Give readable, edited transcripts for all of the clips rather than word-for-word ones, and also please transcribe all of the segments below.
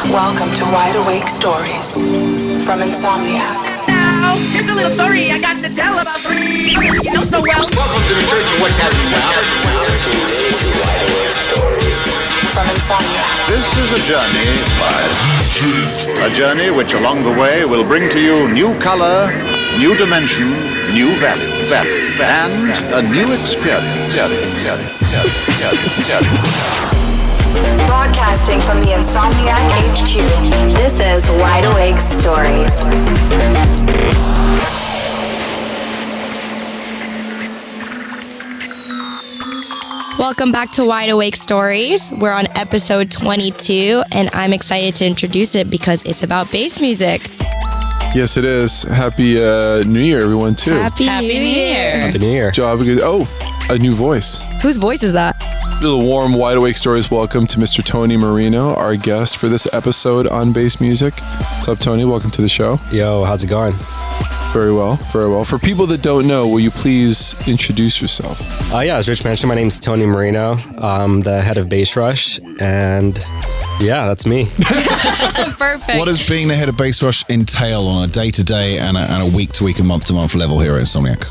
Welcome to Wide Awake Stories from Insomniac. Now, here's a little story I got to tell about three you know so well. Welcome to the church of what's happening now. Wide Awake Stories from Insomniac. This is a journey which along the way will bring to you new color, new dimension, new value, and a new experience. Broadcasting from the Insomniac HQ. This is Wide Awake Stories. Welcome back to Wide Awake Stories. We're on episode 22, and I'm excited to introduce it because it's about bass music. Yes, it is. Happy New Year, everyone, too. Happy New Year. Happy New Year. Job. Oh, a new voice. Whose voice is that? The warm Wide Awake Stories welcome to Mr. Tony Merino, our guest for this episode on bass music. What's up, Tony? Welcome to the show. Yo, how's it going? Very well, very well. For people that don't know, will you please introduce yourself? Yeah, as Rich mentioned, my name's Tony Merino. I'm the head of Bassrush, and yeah, that's me. Perfect. What does being the head of Bassrush entail on a day-to-day and a week-to-week and month-to-month level here at Insomniac?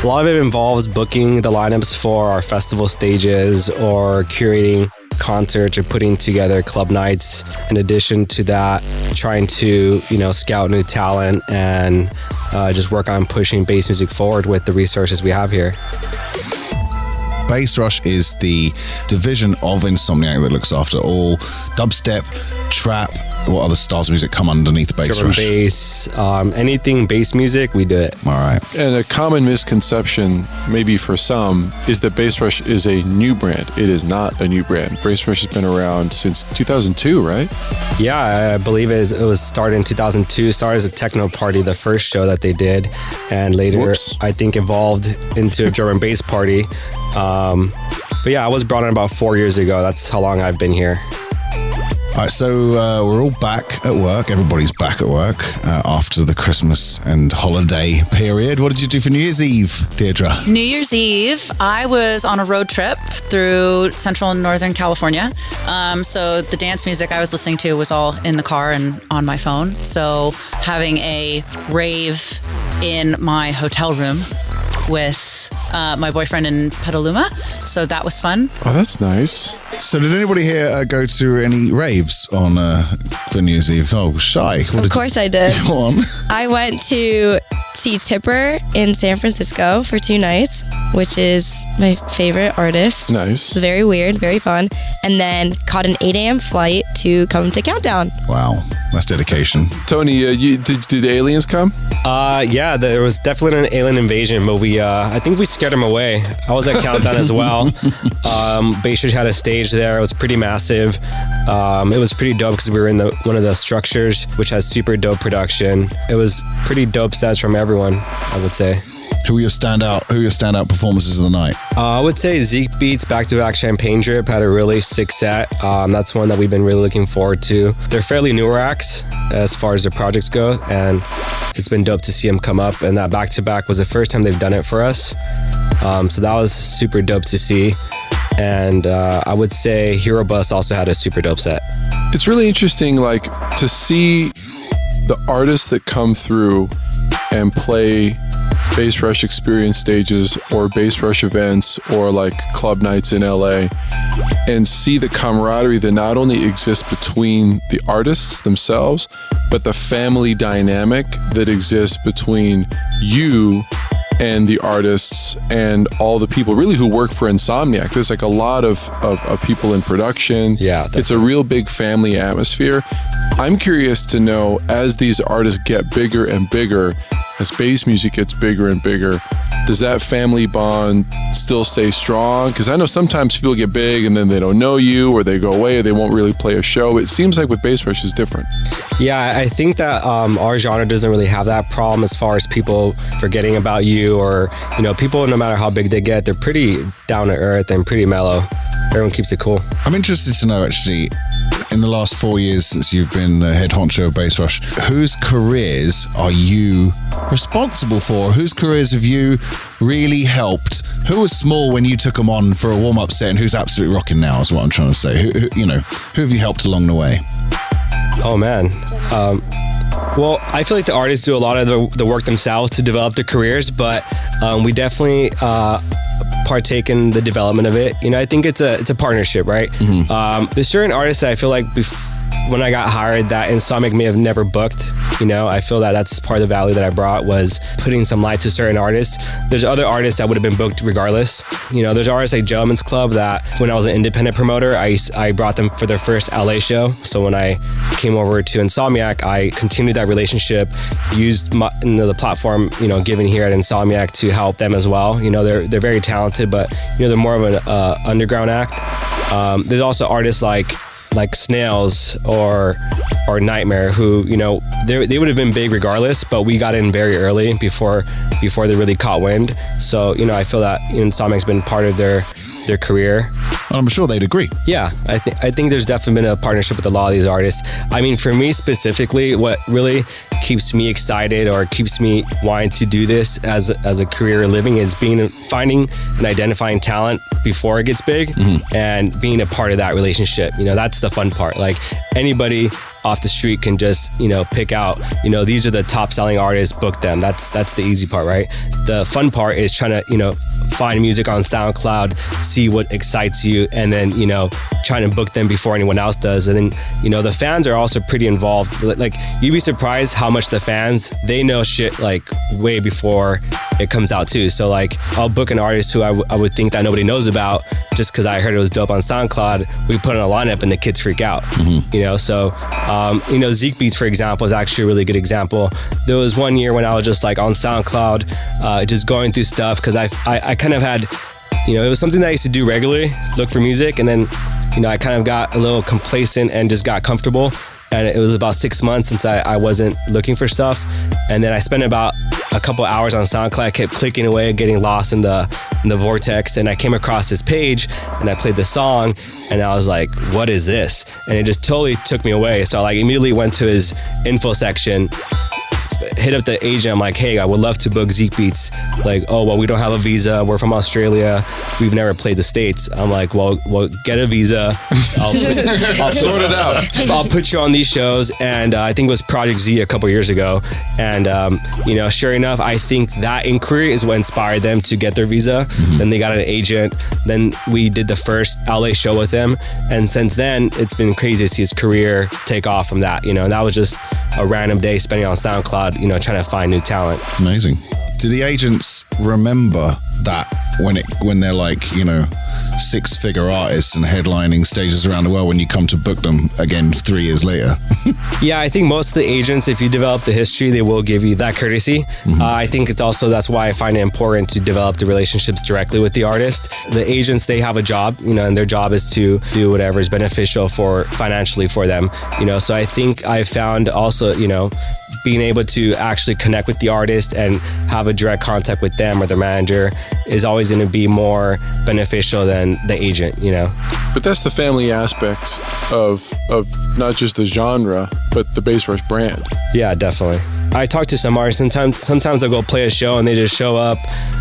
A lot of it involves booking the lineups for our festival stages or curating concerts or putting together club nights. In addition to that, trying to, scout new talent and just work on pushing bass music forward with the resources we have here. Bassrush is the division of Insomniac that looks after all dubstep, trap, what other styles of music come underneath Bassrush? Drum and bass, anything bass music, we do it. All right. And a common misconception, maybe for some, is that Bassrush is a new brand. It is not a new brand. Bassrush has been around since 2002, right? Yeah, I believe it was started in 2002. Started as a techno party, the first show that they did, and later I think evolved into a drum and bass party. But yeah, I was brought in about 4 years ago. That's how long I've been here. All right, so we're all back at work. Everybody's back at work after the Christmas and holiday period. What did you do for New Year's Eve, Deirdre? New Year's Eve, I was on a road trip through Central and Northern California. So the dance music I was listening to was all in the car and on my phone. So having a rave in my hotel room with my boyfriend in Petaluma. So that was fun. Oh, that's nice. So did anybody here go to any raves on for New Year's Eve? Oh, shy. Of course I did. Go on. I went to see Tipper in San Francisco for 2 nights, which is my favorite artist. Nice. It's very weird, very fun. And then caught an 8 a.m. flight to come to Countdown. Wow, that's dedication. Tony, did the aliens come? Yeah, there was definitely an alien invasion, but I think we scared them away. I was at Countdown as well. Bassrush had a stage there. It was pretty massive. It was pretty dope because we were in one of the structures, which has super dope production. It was pretty dope sets from everyone, I would say. Who are your standout performances of the night? I would say Zeke Beats Back-to-Back Champagne Drip had a really sick set. That's one that we've been really looking forward to. They're fairly newer acts as far as their projects go, and it's been dope to see them come up. And that back-to-back was the first time they've done it for us. So that was super dope to see. And I would say Hero Bus also had a super dope set. It's really interesting, to see the artists that come through and play Bassrush experience stages or Bassrush events or club nights in LA and see the camaraderie that not only exists between the artists themselves, but the family dynamic that exists between you and the artists and all the people really who work for Insomniac. There's a lot of people in production. Yeah, definitely. It's a real big family atmosphere. I'm curious to know, as these artists get bigger and bigger, as bass music gets bigger and bigger, does that family bond still stay strong? Because I know sometimes people get big and then they don't know you, or they go away, or they won't really play a show. It seems like with Bassrush is different. Yeah, I think that our genre doesn't really have that problem as far as people forgetting about you, or people, no matter how big they get, they're pretty down to earth and pretty mellow. Everyone keeps it cool. I'm interested to know, actually, in the last 4 years since you've been the head honcho of Bassrush, whose careers are you responsible for? Whose careers have you really helped? Who was small when you took them on for a warm-up set, and who's absolutely rocking now is what I'm trying to say. Who have you helped along the way? Oh man. Well, I feel like the artists do a lot of the work themselves to develop their careers, but we definitely partake in the development of it. You know, I think it's a partnership, right? There's certain artists that I feel like when I got hired that Insomniac may have never booked. You know, I feel that that's part of the value that I brought, was putting some light to certain artists. There's other artists that would have been booked regardless. You know, there's artists like Gentleman's Club that when I was an independent promoter, I brought them for their first LA show. So when I came over to Insomniac, I continued that relationship, used the platform, you know, given here at Insomniac to help them as well. You know, they're very talented, but, you know, they're more of an underground act. There's also artists like Snails or Nightmare, who, you know, they would have been big regardless, but we got in very early before they really caught wind. So, you know, I feel that Insomniac's been part of their career. I'm sure they'd agree. Yeah, I think there's definitely been a partnership with a lot of these artists. I mean, for me specifically, what really keeps me excited or keeps me wanting to do this as a career living is finding and identifying talent before it gets big, and being a part of that relationship. You know, that's the fun part. Like, anybody off the street can just, you know, pick out, you know, these are the top selling artists, book them. That's the easy part, right? The fun part is trying to, you know, find music on SoundCloud, see what excites you, and then, you know, trying to book them before anyone else does. And then, you know, the fans are also pretty involved. Like, you'd be surprised how much the fans, they know shit like way before it comes out too. So like, I'll book an artist who I would think that nobody knows about just because I heard it was dope on SoundCloud. We put it on a lineup and the kids freak out, you know? So, you know, Zeke Beats, for example, is actually a really good example. There was one year when I was just like on SoundCloud, just going through stuff, because I kind of had, you know, it was something that I used to do regularly, look for music, and then, you know, I kind of got a little complacent and just got comfortable. And it was about 6 months since I wasn't looking for stuff. And then I spent about a couple hours on SoundCloud. I kept clicking away, getting lost in the vortex. And I came across this page and I played the song and I was like, what is this? And it just totally took me away. So I like immediately went to his info section, hit up the agent. I'm like, hey, I would love to book Zeke Beats. Like, oh, well, we don't have a visa. We're from Australia. We've never played the States. I'm like, well, get a visa. I'll sort it out. I'll put you on these shows. And I think it was Project Z a couple years ago. And, you know, sure enough, I think that inquiry is what inspired them to get their visa. Then they got an agent. Then we did the first LA show with him. And since then, it's been crazy to see his career take off from that. You know, and that was just a random day spending on SoundCloud, you know, trying to find new talent. Amazing. Do the agents remember that when they're like, you know, 6-figure artists and headlining stages around the world when you come to book them again 3 years later? Yeah, I think most of the agents, if you develop the history, they will give you that courtesy. I think it's also, that's why I find it important to develop the relationships directly with the artist. The agents, they have a job, you know, and their job is to do whatever is beneficial financially for them, you know. So I think I found also, you know, being able to actually connect with the artist and have a direct contact with them or their manager is always going to be more beneficial than the agent, you know. But that's the family aspect of not just the genre, but the Bassrush brand. Yeah, definitely. I talk to some artists, sometimes I'll go play a show and they just show up,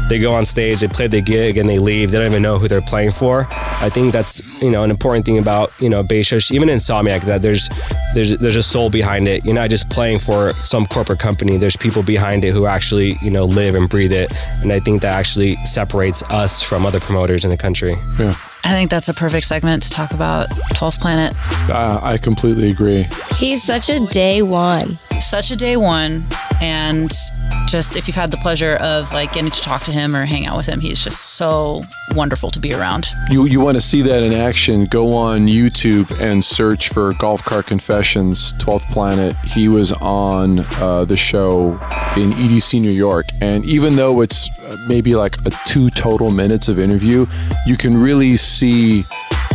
they go on stage, they play the gig and they leave. They don't even know who they're playing for. I think that's, you know, an important thing about, you know, Bassrush, even Insomniac, that there's a soul behind it. You're not just playing for some corporate company. There's people behind it who actually, you know, live and breathe it. And I think that actually separates us from other promoters in the country. Yeah. I think that's a perfect segment to talk about 12th Planet. I completely agree. He's such a day one. Such a day one. And just if you've had the pleasure of like getting to talk to him or hang out with him, he's just so wonderful to be around. You want to see that in action, go on YouTube and search for Golf Cart Confessions, 12th Planet. He was on the show in EDC, New York. And even though it's maybe like 2 total minutes of interview, you can really see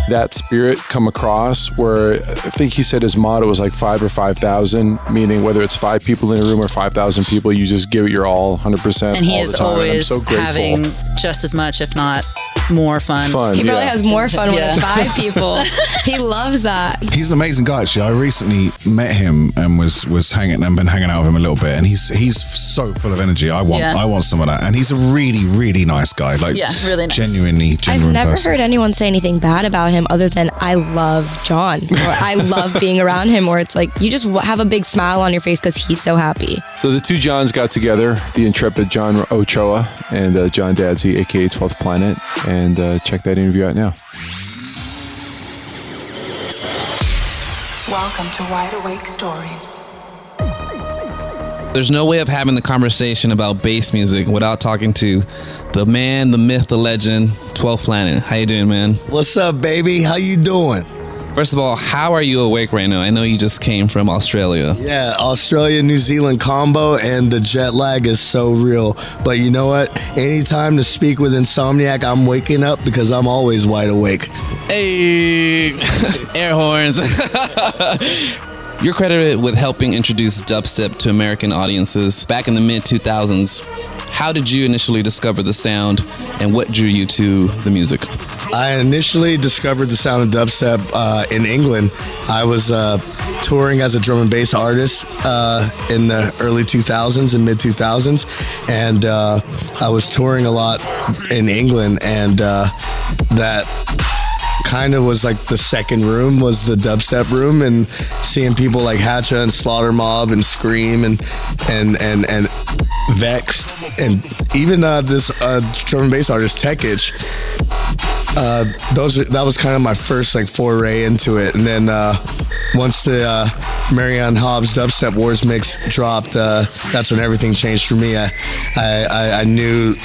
that spirit come across, where I think he said his motto was like 5 or 5,000, meaning whether it's 5 people in a room or 5,000 people, you just give it your all 100%. And he all is the time. always I'm so grateful. having just as much, if not more fun. He probably has more fun when it's 5 people. He loves that. He's an amazing guy. Actually, I recently met him and was been hanging out with him a little bit, and he's so full of energy. I want some of that, and he's a really, really nice guy. Like, really nice. Genuine I've never person. heard anyone say anything bad about him other than I love John, or I love being around him, or it's like you just have a big smile on your face because he's so happy. So the two Johns got together, the intrepid John Ochoa and John Dadsey, aka 12th Planet, and check that interview out now. Welcome to Wide Awake Stories. There's no way of having the conversation about bass music without talking to the man, the myth, the legend, 12th Planet. How you doing, man? What's up, baby? How you doing? First of all, how are you awake right now? I know you just came from Australia. Yeah, Australia, New Zealand combo, and the jet lag is so real. But you know what? Anytime to speak with Insomniac, I'm waking up because I'm always wide awake. Hey, air horns. You're credited with helping introduce dubstep to American audiences back in the mid-2000s. How did you initially discover the sound, and what drew you to the music? I initially discovered the sound of dubstep in England. I was touring as a drum and bass artist in the early 2000s and mid-2000s, and I was touring a lot in England, and that kind of was like the second room was the dubstep room, and seeing people like Hatcha and Slaughter Mob and Scream and Vexed, and even this drum and bass artist Tekich. That was kind of my first like foray into it, and then once the Marianne Hobbs Dubstep Wars mix dropped, that's when everything changed for me. I knew,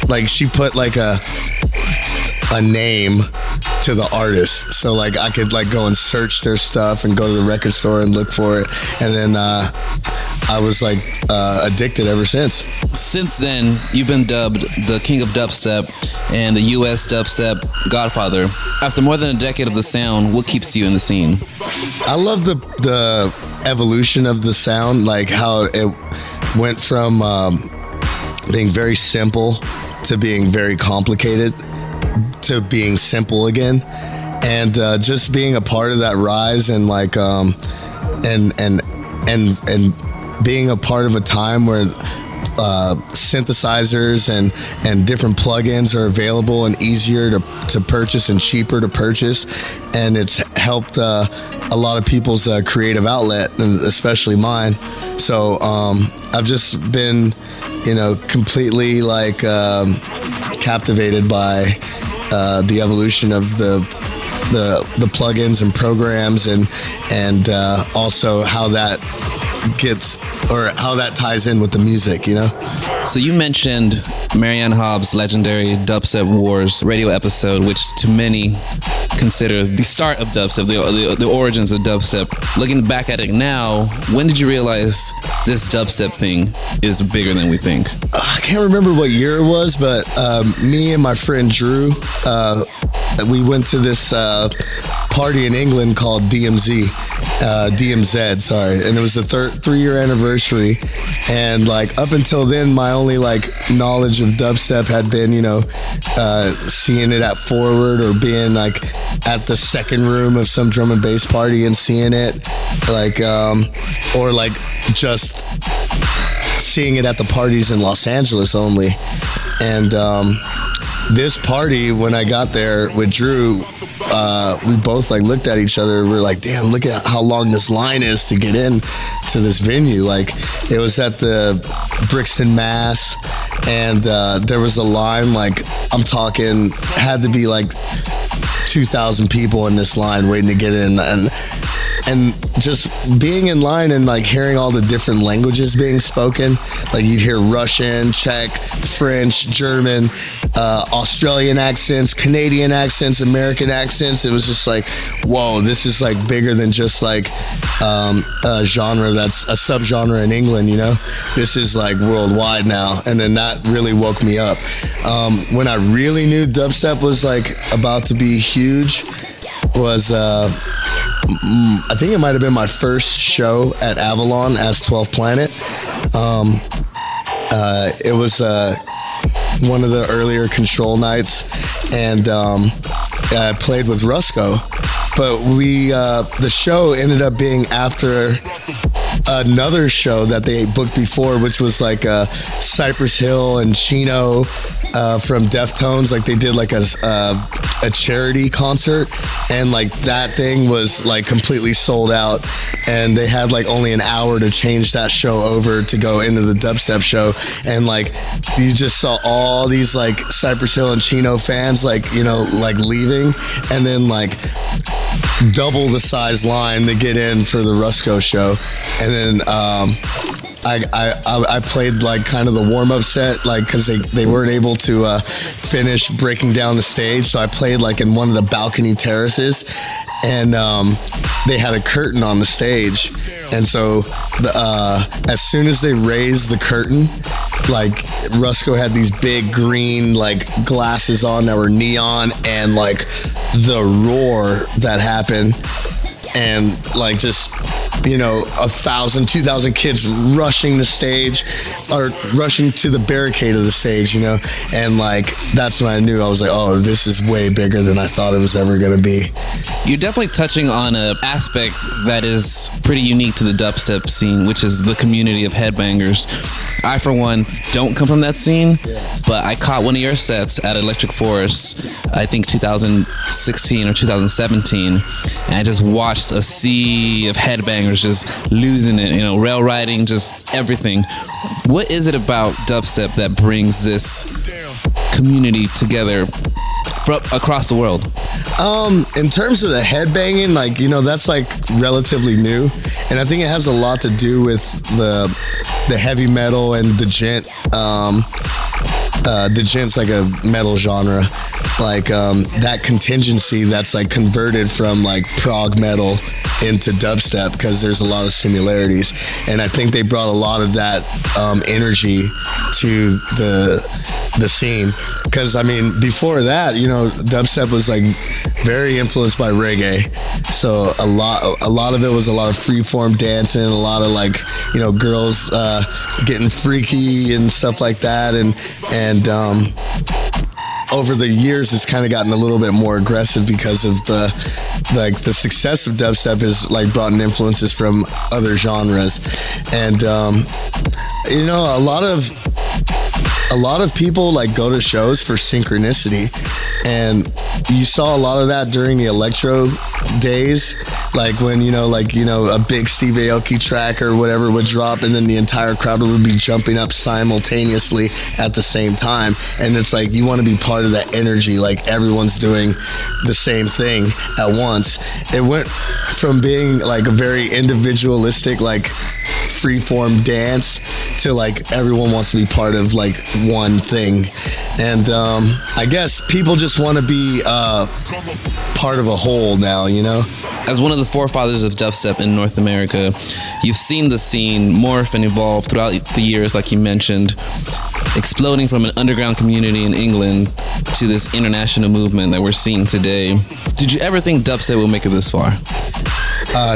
like, she put like a name to the artist, so like I could like go and search their stuff and go to the record store and look for it, and then I was like addicted ever since. Since then, you've been dubbed the king of dubstep and the US dubstep Godfather. After more than a decade of the sound, what keeps you in the scene? I love the evolution of the sound, like how it went from being very simple to being very complicated to being simple again, and just being a part of that rise, and like and being a part of a time where synthesizers and different plugins are available and easier to purchase and cheaper to purchase, and it's helped a lot of people's creative outlet, and especially mine. So I've just been, completely like captivated by the evolution of the plugins and programs, and also how that gets, or how that ties in with the music, So you mentioned Marianne Hobbs' legendary Dubstep Wars radio episode, which to many consider the start of dubstep, the origins of dubstep. Looking back at it now, when did you realize this dubstep thing is bigger than we think? I can't remember what year it was, but me and my friend Drew, we went to this party in England called DMZ, and it was the 3-year anniversary, and like up until then, my only like knowledge of dubstep had been, seeing it at Forward, or being like at the second room of some drum and bass party and seeing it, like or like just seeing it at the parties in Los Angeles only. And this party, when I got there with Drew, we both like looked at each other. We're like, damn, look at how long this line is to get in to this venue. Like, it was at the Brixton, Mass, and there was a line, like, I'm talking, had to be like 2,000 people in this line waiting to get in, and just being in line and like hearing all the different languages being spoken, like you'd hear Russian, Czech, French, German, Australian accents, Canadian accents, American accents. It was just like, whoa, this is like bigger than just like a genre that's a subgenre in England, This is like worldwide now. And then that really woke me up. When I really knew dubstep was like about to be huge was I think it might have been my first show at Avalon as 12th Planet. It was one of the earlier Control nights, and I played with Rusko. But the show ended up being after another show that they booked before, which was like Cypress Hill and Chino from Deftones. Like they did like a charity concert, and like that thing was like completely sold out, and they had like only an hour to change that show over to go into the dubstep show, and like you just saw all these like Cypress Hill and Chino fans like, you know, like leaving, and then like double the size line to get in for the Rusko show. And then I played like kind of the warm-up set, like because they weren't able to finish breaking down the stage, so I played like in one of the balcony terraces, and they had a curtain on the stage, and so as soon as they raised the curtain, like Rusko had these big green like glasses on that were neon, and like the roar that happened, and like just, you know, 1,000, 2,000 kids rushing the stage, or rushing to the barricade of the stage, you know, and like that's when I knew, I was like, oh, this is way bigger than I thought it was ever gonna be. You're definitely touching on an aspect that is pretty unique to the dubstep scene, which is the community of headbangers. I, for one, don't come from that scene, but I caught one of your sets at Electric Forest, I think 2016 or 2017, and I just watched a sea of headbangers just losing it, you know, rail riding, just everything. What is it about dubstep that brings this community together across the world? In terms of the headbanging, like, you know, that's like relatively new, and I think it has a lot to do with the heavy metal and the gent. The gent's like a metal genre, like that contingency that's like converted from like prog metal into dubstep, because there's a lot of similarities, and I think they brought a lot of that energy to the scene, because I mean before that, you know, dubstep was like very influenced by reggae, so a lot of it was a lot of freeform dancing, a lot of like, you know, girls getting freaky and stuff like that, and over the years it's kind of gotten a little bit more aggressive because of the success of dubstep has like brought in influences from other genres, and you know, a lot of people like go to shows for synchronicity, and you saw a lot of that during the electro days, like when, you know, a big Steve Aoki track or whatever would drop, and then the entire crowd would be jumping up simultaneously at the same time, and it's like you want to be part of that energy, like everyone's doing the same thing at once. It went from being like a very individualistic, like freeform dance to like everyone wants to be part of like one thing, and I guess people just want to be part of a whole now, you know. As one of the forefathers of dubstep in North America, you've seen the scene morph and evolve throughout the years, like you mentioned, exploding from an underground community in England to this international movement that we're seeing today. Did you ever think dubstep would make it this far?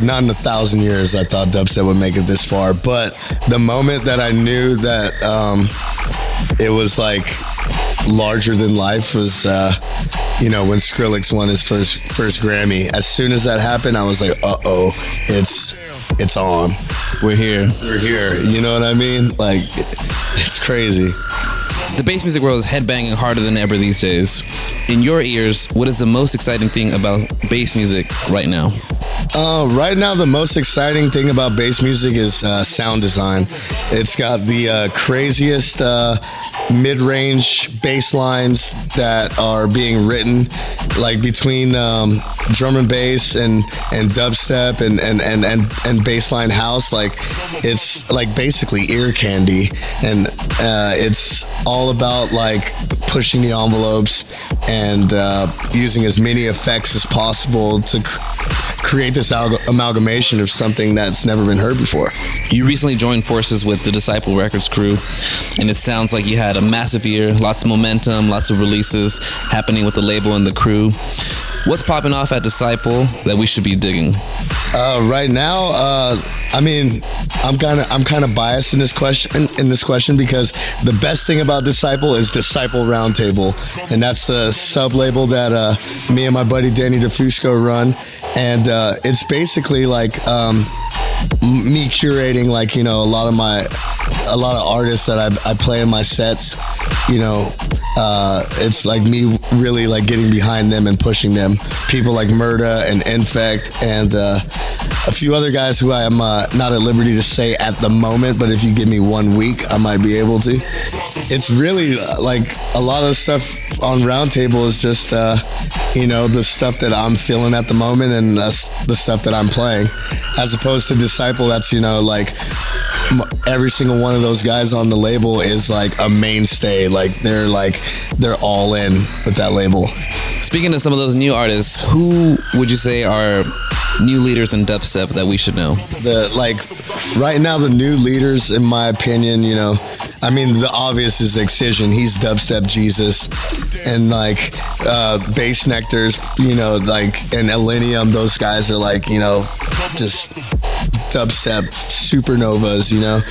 Not in 1,000 years I thought dubstep would make it this far, but the moment that I knew that it was like larger than life was you know, when Skrillex won his first Grammy. As soon as that happened, I was like, uh-oh, it's on. We're here. You know what I mean? Like, it's crazy. The bass music world is headbanging harder than ever these days. In your ears, what is the most exciting thing about bass music right now? Right now, the most exciting thing about bass music is sound design. It's got the craziest mid-range bass lines that are being written, like between drum and bass and dubstep and bassline house. Like, it's like basically ear candy, and it's all about like pushing the envelopes and using as many effects as possible to create this amalgamation of something that's never been heard before. You recently joined forces with the Disciple Records crew, and it sounds like you had a massive year, lots of momentum, lots of releases happening with the label and the crew. What's popping off at Disciple that we should be digging? Right now, I mean, I'm kind of biased in this question because the best thing about Disciple is Disciple Roundtable, and that's the sub label that me and my buddy Danny DeFusco run, and it's basically like me curating, like, you know, a lot of artists that I play in my sets. You know, it's like me really like getting behind them and pushing them. People like Murda and Infect and a few other guys who I am not at liberty to say at the moment, but if you give me 1 week, I might be able to. It's really like a lot of stuff on Roundtable is just, you know, the stuff that I'm feeling at the moment and the stuff that I'm playing, as opposed to Disciple. That's, you know, like every single one of those guys on the label is like a mainstay. Like they're all in with that label. Speaking of some of those new artists, who would you say are new leaders in dubstep that we should know? Right now, the new leaders, in my opinion, you know, I mean, the obvious is Excision. He's dubstep Jesus. And like Bass Nectars, you know, like, and Elenium, those guys are like, you know, just dubstep supernovas, you know,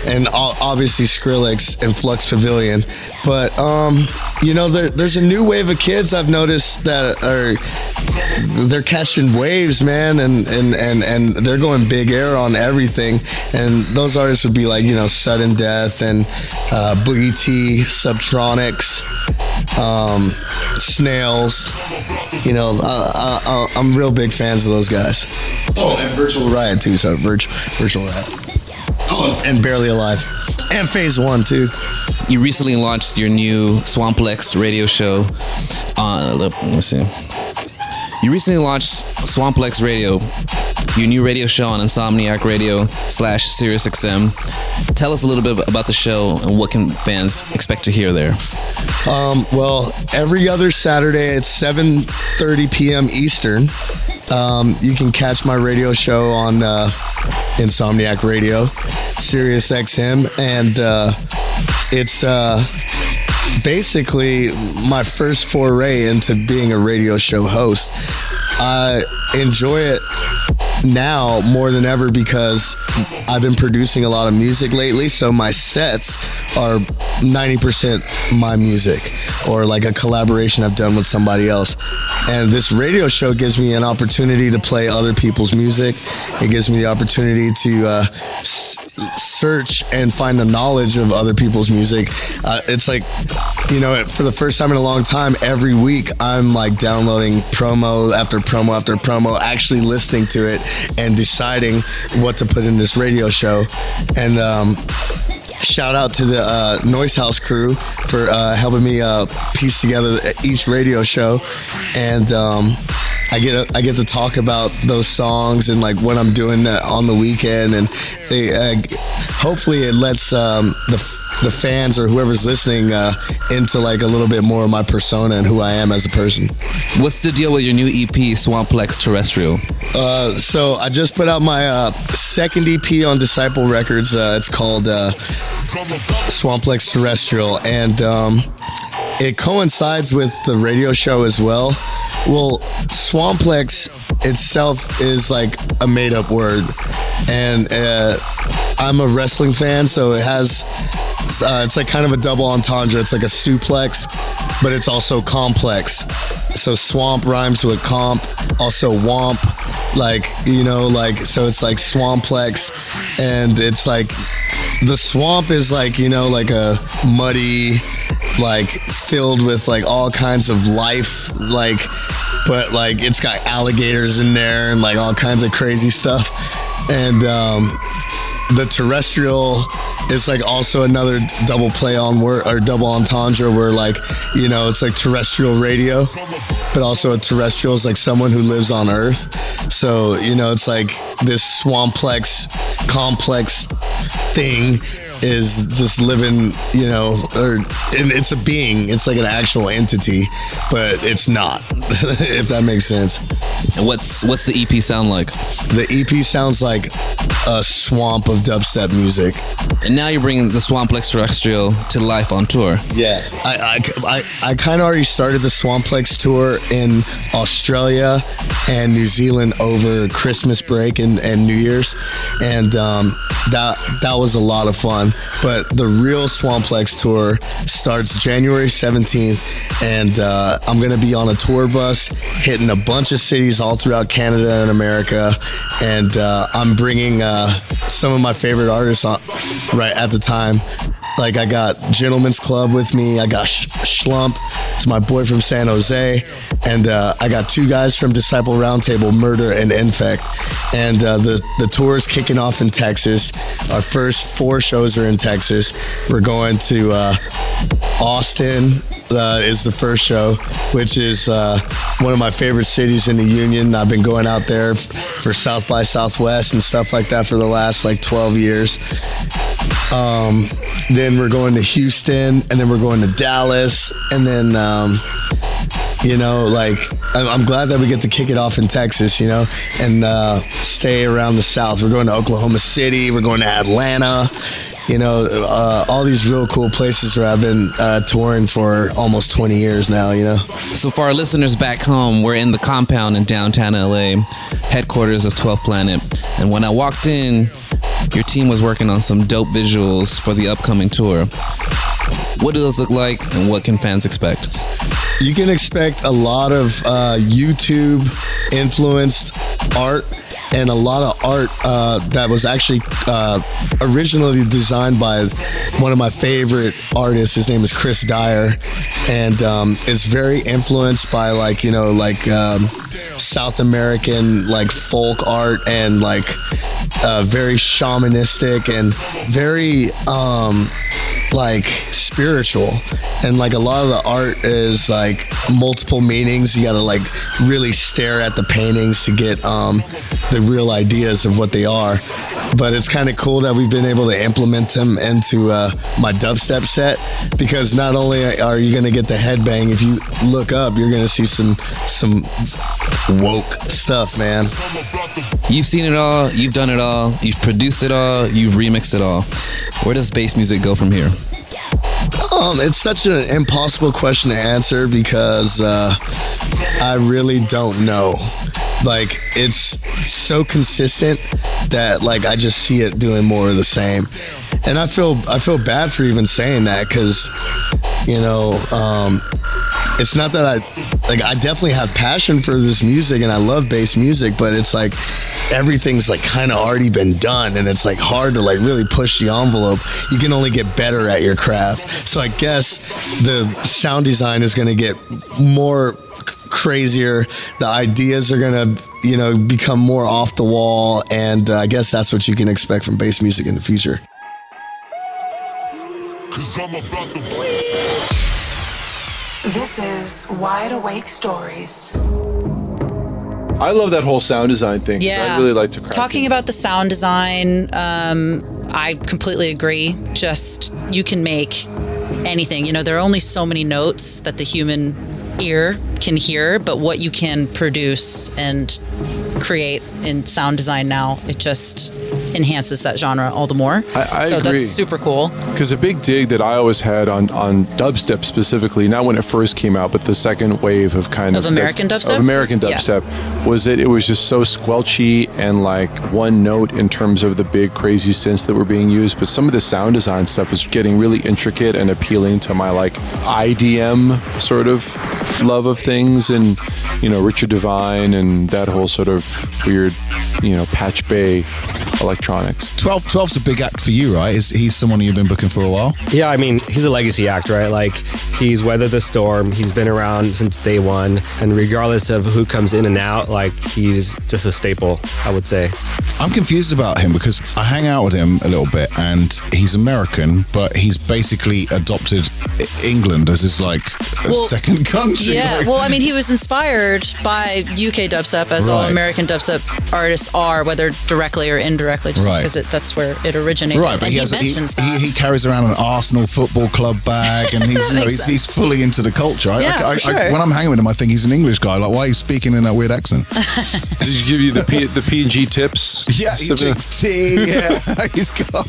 and obviously Skrillex and Flux Pavilion. But you know, there's a new wave of kids I've noticed that they're catching waves, man, and they're going big air on everything. And those artists would be like, you know, Sudden Death and Boogie T, Subtronics, Snails. You know, I'm real big fans of those guys. Oh, and Virtual Riot too. So Virtual Riot. Oh, and Barely Alive, and Phase One too. You recently launched your new Swamplex radio show on. Let me see. You recently launched Swamplex Radio, your new radio show on Insomniac Radio / Sirius XM. Tell us a little bit about the show and what can fans expect to hear there. Well, every other Saturday at 7:30 p.m. Eastern, you can catch my radio show on Insomniac Radio, Sirius XM, and it's basically my first foray into being a radio show host. I enjoy it now more than ever because I've been producing a lot of music lately, so my sets are 90% my music or like a collaboration I've done with somebody else. And this radio show gives me an opportunity to play other people's music. It gives me the opportunity to search and find the knowledge of other people's music. It's like, you know, for the first time in a long time, every week I'm like downloading promo after promo after promo, actually listening to it and deciding what to put in this radio show. And shout out to the Noise House crew for helping me piece together each radio show. And I get to talk about those songs and like what I'm doing on the weekend, and hopefully it lets the fans or whoever's listening into like a little bit more of my persona and who I am as a person. What's the deal with your new EP, Swamplex Terrestrial? So I just put out my second EP on Disciple Records. It's called Swamplex Terrestrial, and it coincides with the radio show as well. Well, Swamplex itself is like a made-up word, and I'm a wrestling fan, so it has it's like kind of a double entendre. It's like a suplex, but it's also complex. So swamp rhymes with comp, also womp, like, you know, like, so it's like Swamplex, and it's like the swamp is like, you know, like a muddy, like filled with like all kinds of life, like, but like it's got alligators in there and like all kinds of crazy stuff. And the terrestrial is like also another double play on word or double entendre where, like, you know, it's like terrestrial radio, but also a terrestrial is like someone who lives on Earth. So, you know, it's like this Swamplex complex thing is just living, you know, and it's a being. It's like an actual entity, but it's not, if that makes sense. And what's the EP sound like? The EP sounds like a swamp of dubstep music. And now you're bringing the Swamplex Terrestrial to life on tour. Yeah, I kind of already started the Swamplex tour in Australia and New Zealand over Christmas break and New Year's, and that was a lot of fun. But the real Swamplex tour starts January 17th, and I'm gonna be on a tour bus hitting a bunch of cities all throughout Canada and America, and I'm bringing some of my favorite artists on right at the time. Like, I got Gentleman's Club with me. I got Schlump. It's my boy from San Jose. And I got two guys from Disciple Roundtable, Murder and Infect. And the tour is kicking off in Texas. Our first 4 shows are in Texas. We're going to Austin is the first show, which is one of my favorite cities in the Union. I've been going out there for South by Southwest and stuff like that for the last 12 years. Then we're going to Houston, and then we're going to Dallas, and then you know, like, I'm glad that we get to kick it off in Texas, you know, and stay around the South. We're going to Oklahoma City, we're going to Atlanta, you know, all these real cool places where I've been touring for almost 20 years now, you know. So for our listeners back home, we're in the compound in downtown LA, headquarters of 12th Planet, and when I walked in, your team was working on some dope visuals for the upcoming tour. What do those look like, and what can fans expect? You can expect a lot of YouTube influenced art, and a lot of art that was actually originally designed by one of my favorite artists. His name is Chris Dyer, and it's very influenced by South American folk art, and very shamanistic and very spiritual, and a lot of the art is multiple meanings. You gotta really stare at the paintings to get the real ideas of what they are. But it's kind of cool that we've been able to implement them into my dubstep set, because not only are you gonna get the headbang, if you look up, you're gonna see some woke stuff, man. You've seen it all, you've done it all, you've produced it all, you've remixed it all. Where does bass music go from here? It's such an impossible question to answer, because I really don't know. It's so consistent that I just see it doing more of the same, and I feel bad for even saying that, because it's not that I definitely have passion for this music and I love bass music, but it's everything's kind of already been done, and it's hard to really push the envelope. You can only get better at your craft. So I guess the sound design is going to get more crazier. The ideas are going to become more off the wall, and I guess that's what you can expect from bass music in the future. This is Wide Awake Stories. I love that whole sound design thing. Yeah. I really like to crack Talking about the sound design, I completely agree. Just, you can make anything. There are only so many notes that the human ear can hear, but what you can produce and create in sound design now, it just enhances that genre all the more. I so agree. That's super cool. Because a big dig that I always had on dubstep specifically, not when it first came out, but the second wave of American dubstep, was that it was just so squelchy and one note in terms of the big crazy synths that were being used. But some of the sound design stuff is getting really intricate and appealing to my IDM sort of love of things, and Richard Devine and that whole sort of weird Patch Bay electronics. 12's a big act for you, right? He's someone you've been booking for a while? Yeah, I mean, he's a legacy act, right? He's weathered the storm. He's been around since day one. And regardless of who comes in and out, he's just a staple, I would say. I'm confused about him because I hang out with him a little bit, and he's American, but he's basically adopted England as his second country. Yeah, well, I mean, he was inspired by UK dubstep, as all American dubstep artists are, whether directly or indirectly. directly, just because that's where it originated. Right, but and he mentions that. He carries around an Arsenal football club bag, and he's fully into the culture. For sure. When I'm hanging with him, I think he's an English guy. Like, why are you speaking in that weird accent? Did he give you the P&G tips? Yeah, he drinks tea. Yeah, he's got.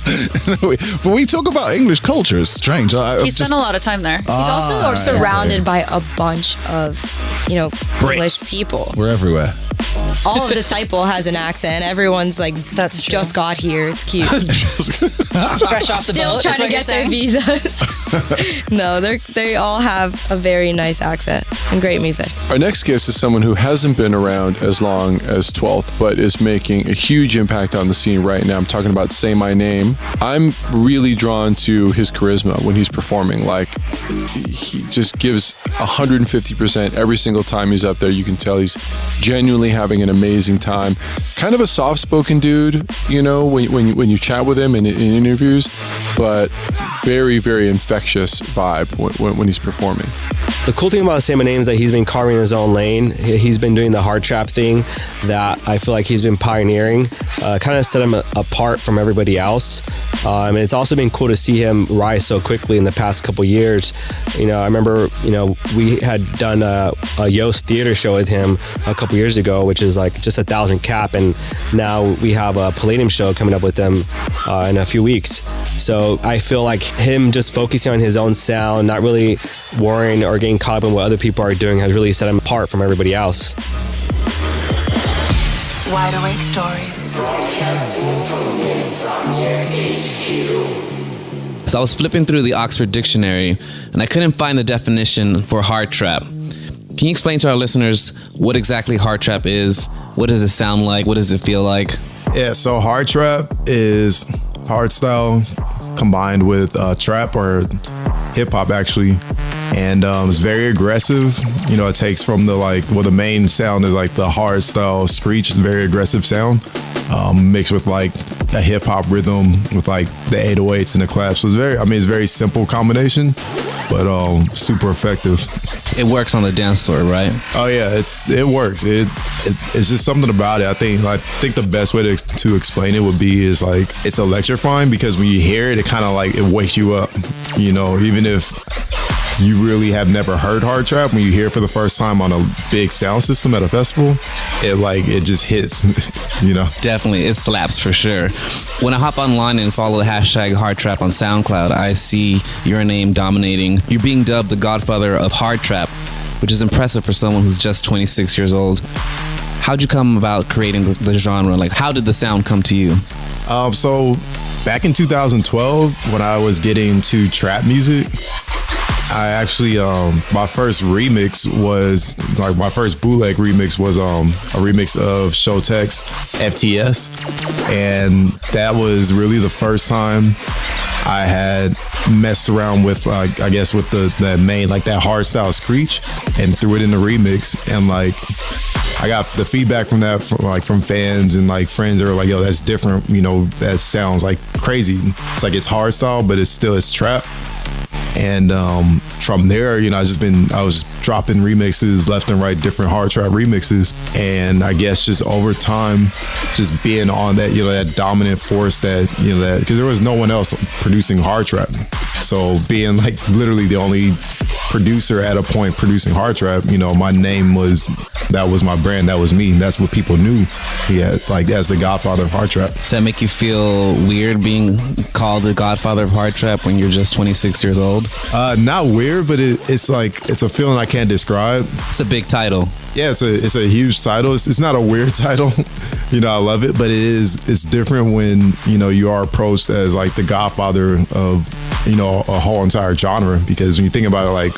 But we talk about English culture. It's strange. He spent a lot of time there. He's also surrounded by a bunch of, English people. We're everywhere. All of Disciple has an accent. Everyone's like, that's true. Just got here. It's cute. Fresh off the boat. Still trying to get their visas. No, they all have a very nice accent and great music. Our next guest is someone who hasn't been around as long as 12th, but is making a huge impact on the scene right now. I'm talking about Say My Name. I'm really drawn to his charisma when he's performing. Like, he just gives 150% every single time he's up there. You can tell he's genuinely having an amazing time. Kind of a soft-spoken dude, when you chat with him in interviews, but very, very infectious vibe when he's performing. The cool thing about Say My Name is that he's been carving his own lane. He's been doing the hard trap thing that I feel like he's been pioneering, kind of set him apart from everybody else. And it's also been cool to see him rise so quickly in the past couple years. I remember, we had done a Yoast theater show with him a couple years ago, which is like just 1,000 cap, and now we have a Palladium show coming up with them in a few weeks. So I feel like him just focusing on his own sound, not really worrying or getting caught up in what other people are doing, has really set him apart from everybody else. Wide Awake Stories. So I was flipping through the Oxford Dictionary, and I couldn't find the definition for hard trap. Can you explain to our listeners what exactly hard trap is? What does it sound like? What does it feel like? Yeah, so hard trap is hard style combined with trap or hip hop actually. And it's very aggressive. It takes from the main sound is like the hard style screech, very aggressive sound, mixed with like a hip hop rhythm with like the 808s and the claps. So it's very simple combination, but super effective. It works on the dance floor, right? Oh yeah, it works. It's just something about it. I think the best way to explain it would be is like it's electrifying, because when you hear it, it kind of like it wakes you up. Even if you really have never heard hard trap, when you hear it for the first time on a big sound system at a festival, it just hits. Definitely, it slaps for sure. When I hop online and follow the hashtag hard trap on SoundCloud, I see your name dominating. You're being dubbed the Godfather of hard trap, which is impressive for someone who's just 26 years old. How'd you come about creating the genre? Like, how did the sound come to you? So back in 2012, when I was getting to trap music, I actually, my first remix was, my first bootleg remix was a remix of Showtek's FTS. And that was really the first time I had messed around with, I guess, with that main, like that hard style screech, and threw it in the remix. And I got the feedback from that from fans and like friends that were like, yo, that's different. That sounds like crazy. It's like it's hard style, but it's trap. And from there, I was just dropping remixes left and right, different hard trap remixes. And I guess just over time, just being on that, that dominant force that because there was no one else producing hard trap. So being like literally the only producer at a point producing hard trap, my name that was my brand, that was me. That's what people knew. Yeah, like as the Godfather of hard trap. Does that make you feel weird being called the Godfather of hard trap when you're just 26 years old? Not weird, but it's a feeling I can't describe. It's a big title. Yeah, it's a huge title. It's not a weird title. I love it, but it's different when, you are approached as like the Godfather of, a whole entire genre. Because when you think about it, like,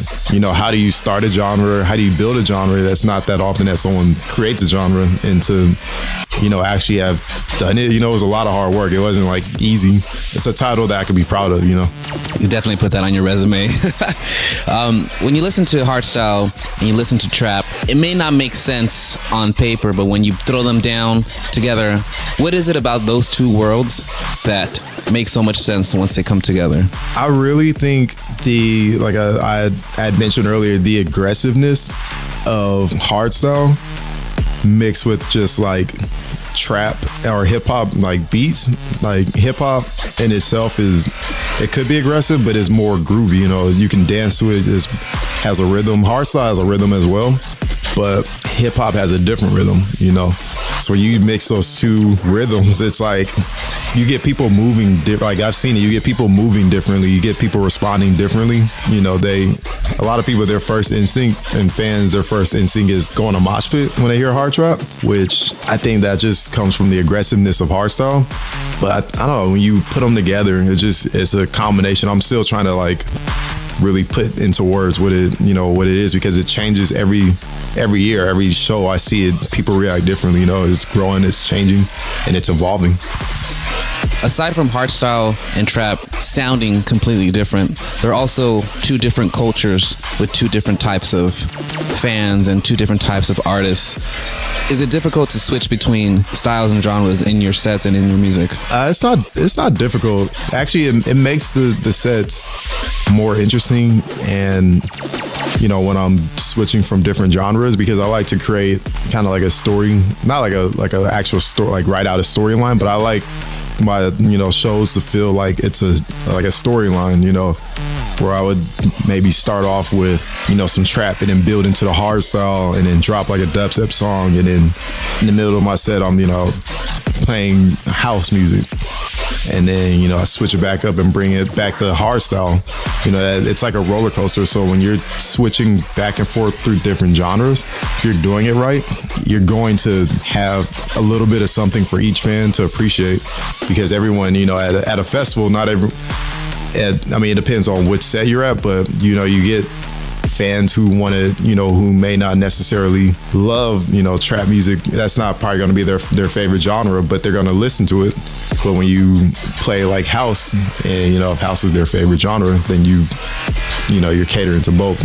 how do you start a genre? How do you build a genre? That's not that often that someone creates a genre, and to, actually have done it, it was a lot of hard work. It wasn't like easy. It's a title that I could be proud of, You definitely put that on your resume. When you listen to hardstyle and you listen to trap, it may not make sense on paper, but when you throw them down together, what is it about those two worlds that makes so much sense once they come together? I really think I had mentioned earlier, the aggressiveness of hardstyle mixed with just like trap or hip hop like beats. Like hip hop in itself it could be aggressive, but it's more groovy. You know, you can dance to it. It has a rhythm. Hardstyle has a rhythm as well, but hip hop has a different rhythm. You know, so when you mix those two rhythms, it's like you get people moving. Like I've seen it. You get people moving differently. You get people responding differently. You know, a lot of people, their first instinct, and fans, their first instinct is going to mosh pit when they hear hard trap, which I think that just comes from the aggressiveness of hardstyle. But I don't know, when you put them together, it's a combination. I'm still trying to like really put into words what it is, because it changes every year. Every show I see it, people react differently. You know, it's growing, it's changing, and it's evolving. Aside from hardstyle and trap sounding completely different, there are also two different cultures with two different types of fans and two different types of artists. Is it difficult to switch between styles and genres in your sets and in your music? It's not difficult. Actually, it makes the sets more interesting, and you know, when I'm switching from different genres, because I like to create kind of like a story, not like a actual story, like write out a storyline, but I like my, you know, shows to feel like it's a storyline, you know, where I would maybe start off with, you know, some trap and then build into the hard style and then drop like a dubstep song, and then in the middle of my set I'm, you know, playing house music, and then, you know, I switch it back up and bring it back to hard style. You know, it's like a roller coaster. So when you're switching back and forth through different genres, if you're doing it right, you're going to have a little bit of something for each fan to appreciate, because everyone, you know, at a festival, it depends on which set you're at, but, you know, you get fans who want to, you know, who may not necessarily love, you know, trap music. That's not probably going to be their favorite genre, but they're going to listen to it. But when you play like house, and, you know, if house is their favorite genre, then you know, you're catering to both,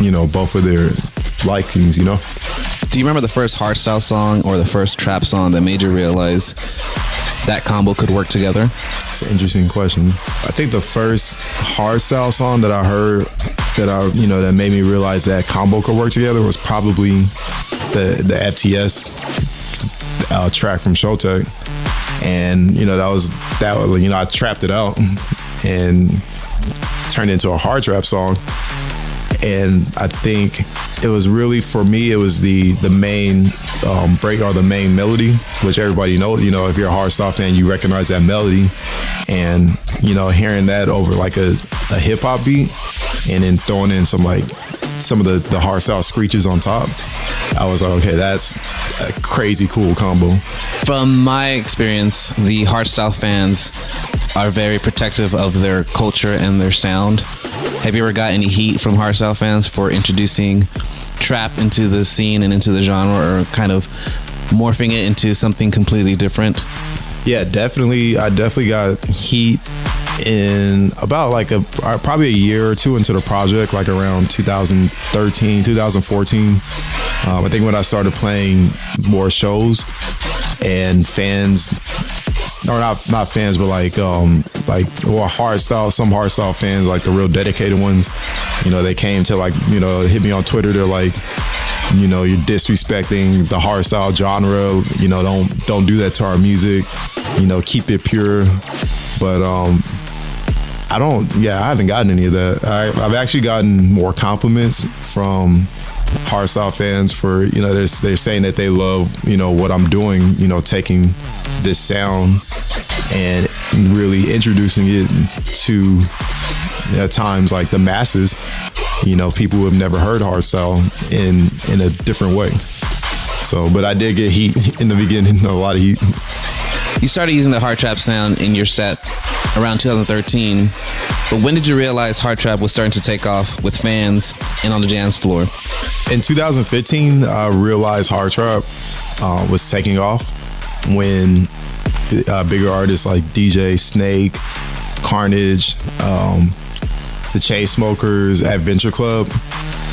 you know, both of their likings, you know. Do you remember the first hardstyle song or the first trap song that made you realize that combo could work together? It's an interesting question. I think the first hardstyle song that I heard that made me realize that combo could work together was probably the FTS track from Showtech. And, you know, that was, you know, I trapped it out and turned it into a hard trap song. And I think it was really, for me, it was the main break, or the main melody, which everybody knows. You know, if you're a hardstyle fan, you recognize that melody. And, you know, hearing that over like a hip hop beat, and then throwing in some of the hardstyle screeches on top, I was like, okay, that's a crazy cool combo. From my experience, the hardstyle fans are very protective of their culture and their sound. Have you ever got any heat from hardstyle fans for introducing trap into the scene and into the genre, or kind of morphing it into something completely different? Yeah, definitely. I definitely got heat in about probably a year or two into the project, like around 2013, 2014. I think when I started playing more shows, and fans, or not fans, but some hardstyle fans, like the real dedicated ones, you know, they came to hit me on Twitter. They're like, you know, you're disrespecting the hardstyle genre. You know, don't do that to our music. You know, keep it pure. But I haven't gotten any of that. I've actually gotten more compliments from hardstyle fans for, you know, they're saying that they love, you know, what I'm doing, you know, taking this sound and really introducing it to, at times, like the masses, you know, people who have never heard hardstyle in a different way. So, but I did get heat in the beginning, a lot of heat. You started using the hard trap sound in your set around 2013, but when did you realize hard trap was starting to take off with fans and on the dance floor? In 2015, I realized hard trap was taking off when bigger artists like DJ Snake, Carnage, the Chainsmokers, Adventure Club,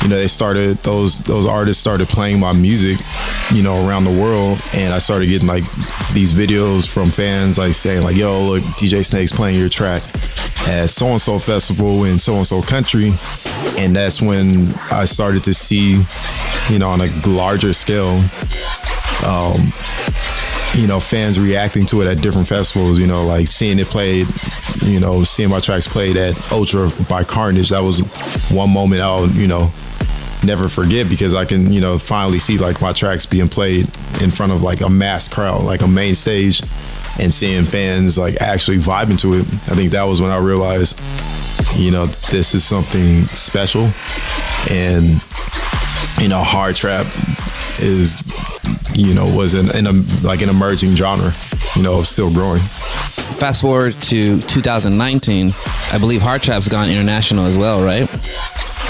you know, those artists started playing my music, you know, around the world, and I started getting like these videos from fans like saying like, yo, look, DJ Snake's playing your track at so-and-so festival in so-and-so country. And that's when I started to see, you know, on a larger scale, fans reacting to it at different festivals, like seeing it played, seeing my tracks played at Ultra by Carnage. That was one moment I'll, never forget, because I can, finally see like my tracks being played in front of like a mass crowd, like a main stage, and seeing fans like actually vibing to it. I think that was when I realized, this is something special. And, hard trap is, was an emerging genre, still growing. Fast forward to 2019, I believe hard trap's gone international as well, right?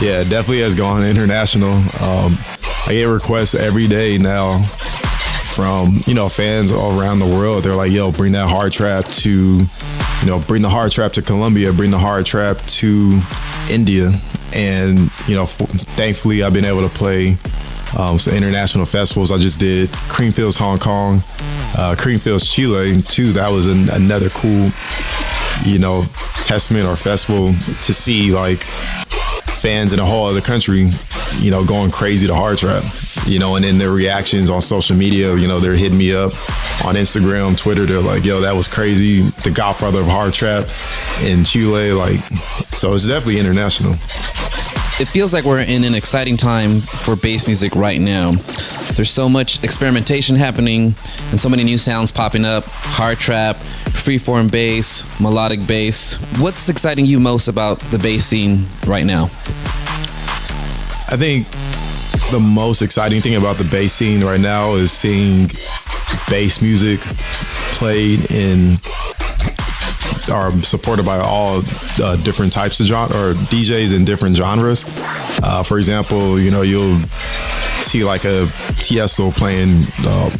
Yeah, it definitely has gone international. I get requests every day now from, fans all around the world. They're like, yo, bring that hard trap to, bring the hard trap to Colombia, bring the hard trap to India. And, thankfully I've been able to play some international festivals. I just did Creamfields Hong Kong, Creamfields Chile too. That was another cool, testament or festival to see like fans in a whole other country, going crazy to hard trap, and then their reactions on social media, they're hitting me up on Instagram, Twitter. They're like, yo, that was crazy. The Godfather of hard trap in Chile. Like, so it's definitely international. It feels like we're in an exciting time for bass music right now. There's so much experimentation happening and so many new sounds popping up. Hard trap, freeform bass, melodic bass. What's exciting you most about the bass scene right now? I think the most exciting thing about the bass scene right now is seeing bass music played in are supported by all different types of genre or DJs in different genres. For example, you'll see like a Tiesto playing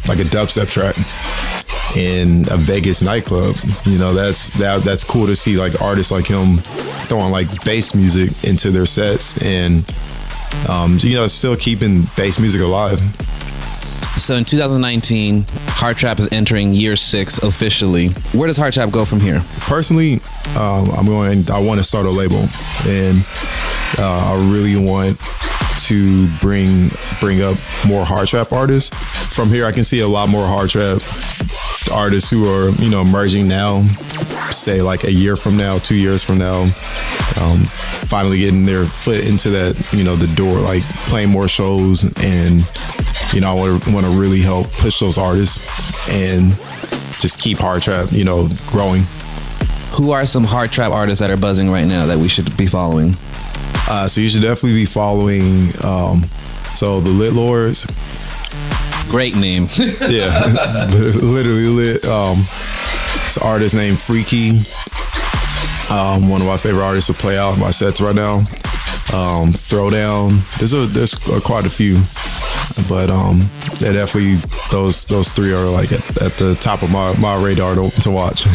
like a dubstep track in a Vegas nightclub. That's cool to see like artists like him throwing like bass music into their sets, and still keeping bass music alive. So in 2019, hard trap is entering year 6 officially. Where does hard trap go from here? Personally, I want to start a label, and I really want to bring up more hard trap artists. From here, I can see a lot more hard trap artists who are, emerging now, say like a year from now, 2 years from now, finally getting their foot into that, the door, like playing more shows. And, I want to really help push those artists and just keep hard trap, growing. Who are some hard trap artists that are buzzing right now that we should be following? So you should definitely be following, the Lit Lords. Great name. Yeah, literally lit. It's an artist named Freaky. One of my favorite artists to play out in my sets right now. Throwdown. There's quite a few, but yeah, definitely those three are like at the top of my radar to watch.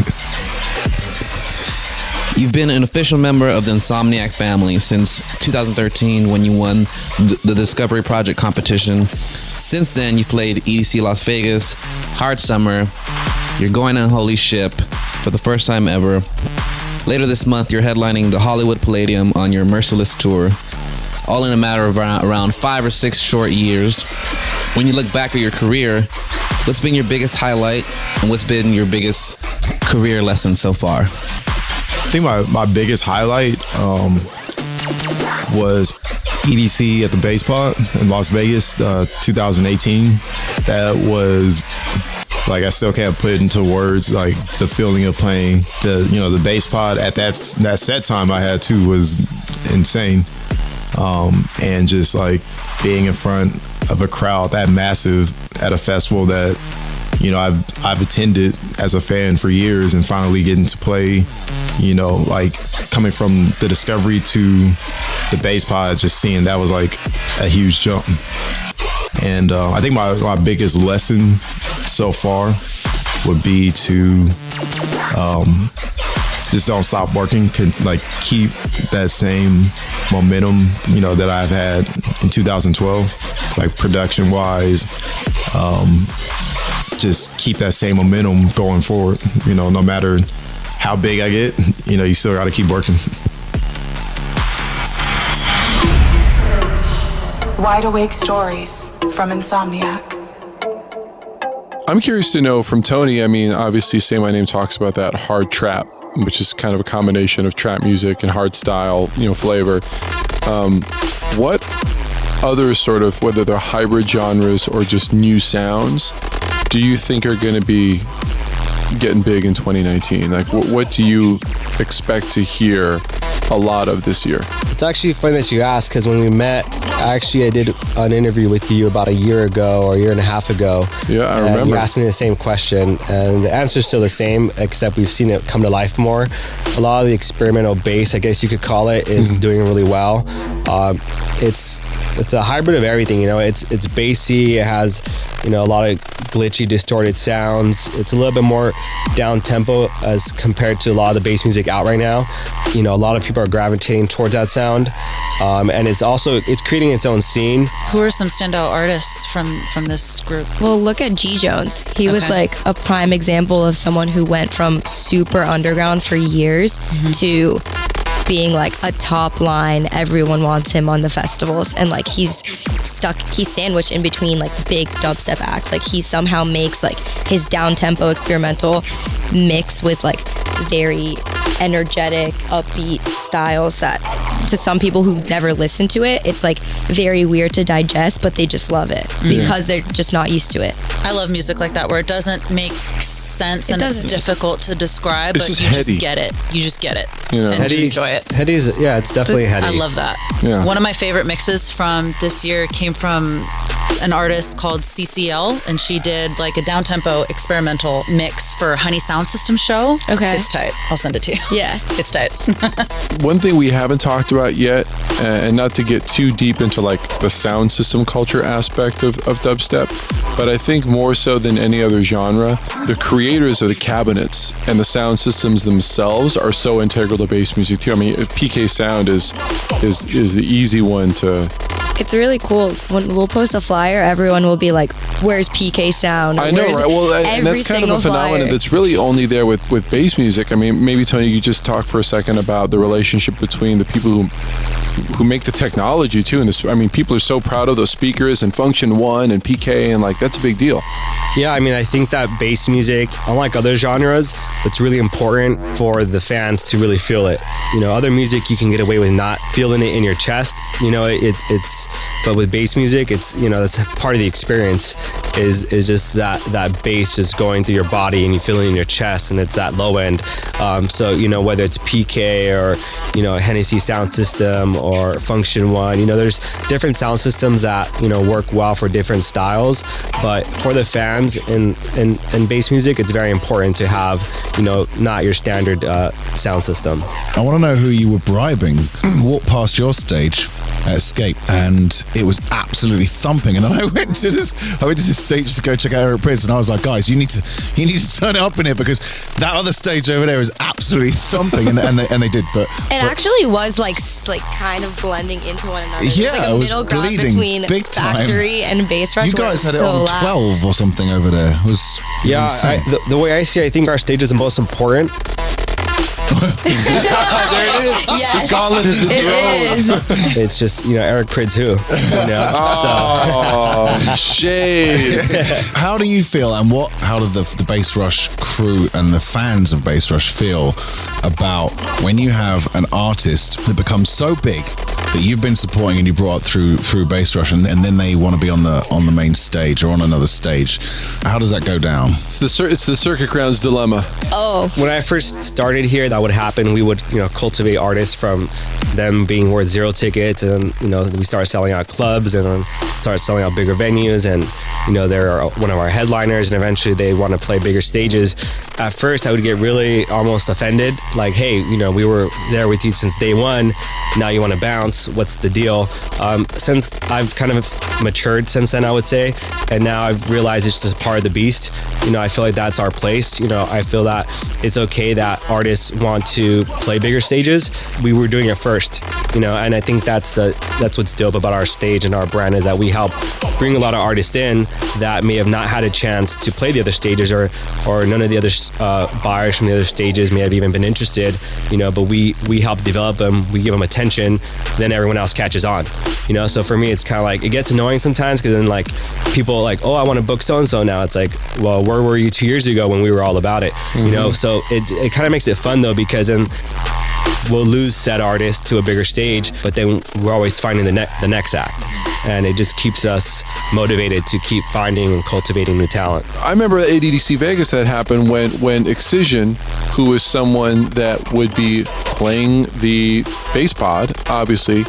You've been an official member of the Insomniac family since 2013 when you won the Discovery Project competition. Since then, you've played EDC Las Vegas, Hard Summer. You're going on Holy Ship for the first time ever. Later this month, you're headlining the Hollywood Palladium on your Merciless tour, all in a matter of around 5 or 6 short years. When you look back at your career, what's been your biggest highlight and what's been your biggest career lesson so far? I think my biggest highlight was EDC at the Bass Pod in Las Vegas, 2018. That was like, I still can't put into words like the feeling of playing the Bass Pod at that set time I had too was insane. And just like being in front of a crowd that massive at a festival that I've attended as a fan for years, and finally getting to play, like coming from the Discovery to the Bass Pod, just seeing that was like a huge jump. And I think my biggest lesson so far would be to just don't stop working, like keep that same momentum, that I've had in 2012, like production wise. Just keep that same momentum going forward. No matter how big I get, you still got to keep working. Wide Awake Stories from Insomniac. I'm curious to know from Tony, I mean, obviously Say My Name talks about that hard trap, which is kind of a combination of trap music and hard style, flavor. What other sort of, whether they're hybrid genres or just new sounds, do you think are going to be getting big in 2019? Like, what do you expect to hear a lot of this year? It's actually funny that you asked, because when we met, I did an interview with you about a year ago or a year and a half ago. Yeah, I remember. You asked me the same question, and the answer is still the same, except we've seen it come to life more. A lot of the experimental bass, I guess you could call it, is doing really well. It's a hybrid of everything. It's bassy. It has a lot of glitchy, distorted sounds. It's a little bit more down tempo as compared to a lot of the bass music out right now. A lot of people are gravitating towards that sound, and it's creating its own scene. Who are some standout artists from this group? Well, look at G Jones. He was like a prime example of someone who went from super underground for years to being like a top line. Everyone wants him on the festivals, and like he's sandwiched in between like big dubstep acts. Like he somehow makes like his down tempo experimental mix with like very energetic, upbeat styles that to some people who never listen to it, it's like very weird to digest, but they just love it because they're just not used to it. I love music like that where it doesn't make sense and it's difficult to describe, but you just get it. You just get it. And you enjoy it. Heady's, it's definitely heady. I love that. Yeah. One of my favorite mixes from this year came from an artist called CCL, and she did like a down-tempo experimental mix for Honey Sound System show. Okay. It's tight. I'll send it to you. Yeah. It's tight. One thing we haven't talked about yet, and not to get too deep into like the sound system culture aspect of dubstep, but I think more so than any other genre, the creators of the cabinets and the sound systems themselves are so integral to bass music too. I mean, PK Sound is the easy one to... It's really cool. When we'll post a flyer, everyone will be like, where's PK Sound? I know, right? Well, and that's kind of a phenomenon that's really only there with bass music. I mean, maybe, Tony, you just talk for a second about the relationship between the people who make the technology, too. And people are so proud of those speakers and Function 1 and PK, and, like, that's a big deal. Yeah, I mean, I think that bass music, unlike other genres, it's really important for the fans to really feel it. Other music, you can get away with not feeling it in your chest. But with bass music, it's that's part of the experience is just that bass just going through your body and you feel it in your chest, and it's that low end. So whether it's PK or Hennessy sound system or Function 1, there's different sound systems that work well for different styles. But for the fans in bass music, it's very important to have not your standard sound system. I want to know who you were bribing. Walked past your stage at Escape, and it was absolutely thumping. And then I went to this stage to go check out Eric Prydz, and I was like, guys, you need to turn it up in here because that other stage over there is absolutely thumping. and they did. But it actually was like kind of blending into one another. Yeah, like a middle ground between Factory and Bassrush. You guys had it on 12 or something over there. It was the way I see it, I think our stage is the most important. There it is. Yes, the gauntlet is thrown. It's just Eric Prydz who. Shade. How do you feel, and how did the Bassrush crew and the fans of Bassrush feel about when you have an artist that becomes so big that you've been supporting and you brought up through Bassrush, and then they want to be on the main stage or on another stage? How does that go down? It's the Circuit Grounds dilemma. Oh. When I first started here, that would happen. We would cultivate artists from them being worth 0 tickets, and we started selling out clubs, and then started selling out bigger venues, and they're one of our headliners, and eventually they want to play bigger stages. At first, I would get really almost offended, like, hey, we were there with you since day one, now you want to bounce. What's the deal? Since I've kind of matured since then, I would say, and now I've realized it's just part of the beast. I feel like that's our place. I feel that it's okay that artists want to play bigger stages. We were doing it first, and I think that's what's dope about our stage and our brand, is that we help bring a lot of artists in that may have not had a chance to play the other stages, or none of the other buyers from the other stages may have even been interested, but we help develop them, we give them attention, then then everyone else catches on. You know, so for me, it's kind of like, it gets annoying sometimes because then like people are like, oh, I want to book so-and-so now. It's like, well, where were you 2 years ago when we were all about it? You know, so it kind of makes it fun though, because then we'll lose said artist to a bigger stage, but then we're always finding the next act. And it just keeps us motivated to keep finding and cultivating new talent. I remember at ADDC Vegas that happened when Excision, who was someone that would be playing the bass pod, obviously,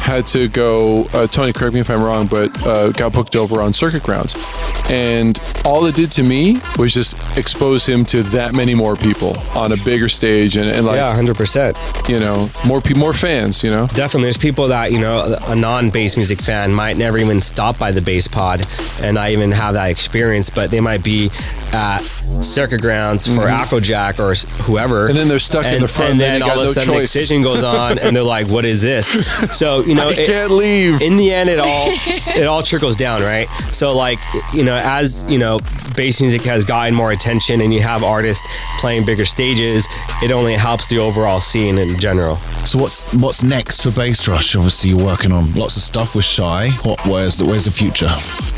had to go, Tony, correct me if I'm wrong, but got booked over on Circuit Grounds. And all it did to me was just expose him to that many more people on a bigger stage and like, yeah, 100%. You know, more fans, you know? Definitely. There's people that, you know, a non-bass music fan might never even stop by the bass pod and not even have that experience, but they might be at Circuit Grounds for Afrojack or whoever. And then they're stuck in the front and then all of a sudden Excision goes on and they're like, what is this? So, you know, I can't leave. In the end, it all trickles down, right? So like, you know, as, you know, bass music has gotten more attention and you have artists playing bigger stages, it only helps the overall scene in general. So what's next for Bassrush? Obviously, you're working on lots of stuff with Shy. Where's the future?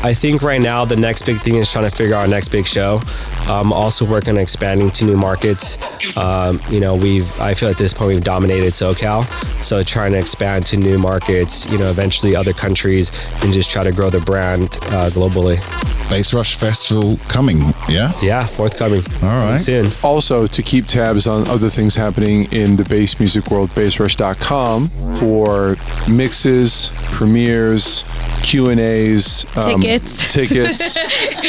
I think right now the next big thing is trying to figure out our next big show. I'm also working on expanding to new markets. You know, I feel at this point we've dominated SoCal, so trying to expand to new markets, you know, eventually other countries, and just try to grow the brand globally. Bassrush Festival coming, yeah? Yeah, forthcoming. All right. Soon. Also, to keep tabs on other things happening in the bass music world, bassrush.com for mixes, premieres, Q&As, tickets. Tickets.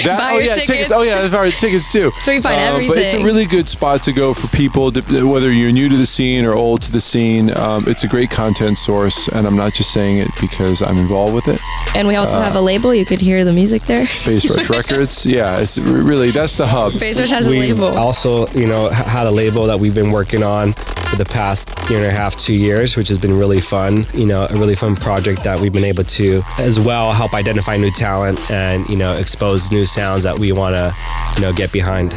Buy your tickets. Tickets. Oh yeah, tickets too. So you find everything. But it's a really good spot to go for people, whether you're new to the scene or old to the scene. It's a great content source, and I'm not just saying it because I'm involved with it. And we also have a label. You could hear the music there. Bassrush Records. Yeah, it's really, that's the hub. Bassrush has a label. Also, you know, had a label that we've been working on for the past year and a half, 2 years, which has been really fun. You know, a really fun project that we've been able to, as well, help identify new talent and, you know, expose new sounds that we want to, you know, get behind.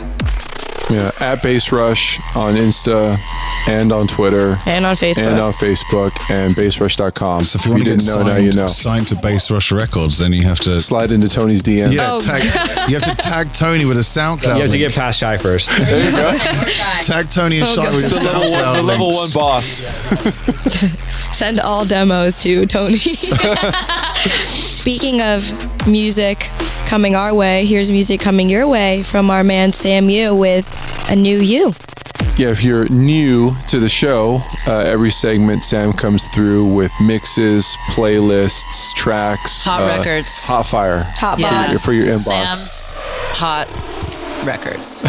Yeah, at Bassrush on Insta and on Twitter. And on Facebook. And bassrush.com. So if you want to get signed, now you know. Signed to Bassrush Records, then you have to slide into Tony's DM. Yeah, you have to tag Tony with a SoundCloud. You have to get past Shy first. There you go. Tag Tony and Shy with a SoundCloud. The level one boss. Send all demos to Tony. Speaking of music coming our way, here's music coming your way from our man Sam Yu with A New You. Yeah, if you're new to the show, every segment Sam comes through with mixes, playlists, tracks. Hot records. Hot fire. Hot bod. For your inbox. Sam's Hot Records.